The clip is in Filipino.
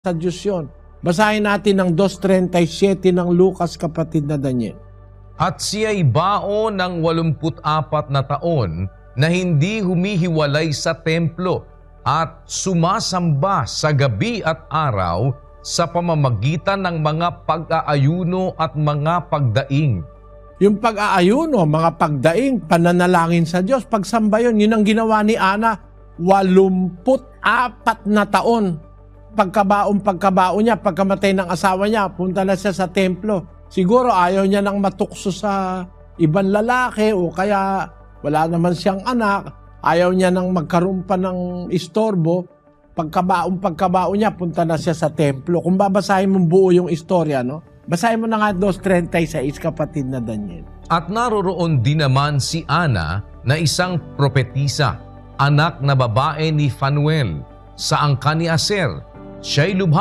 sa Diyos yun. Basahin natin ang 2:37 ng Lucas, kapatid na Daniel. At siya'y baon ng 84 na taon na hindi humihiwalay sa templo at sumasamba sa gabi at araw sa pamamagitan ng mga pag-aayuno at mga pagdaing. Yung pag-aayuno, mga pagdaing, pananalangin sa Diyos, pagsamba yun, yun ang ginawa ni Ana, 84 na taon. Pagkabaon niya, pagkamatay ng asawa niya, punta na siya sa templo. Siguro ayaw niya nang matukso sa ibang lalaki o kaya wala naman siyang anak. Ayaw niya nang magkaroon pa ng istorbo. Pagkabaon niya, punta na siya sa templo. Kung babasahin mo buo yung istorya, no? Basahin mo na nga 2:36, kapatid na Daniel. At naroroon din naman si Ana na isang propetisa, anak na babae ni Fanuel, sa angkan ni Aser. Siya'y lubha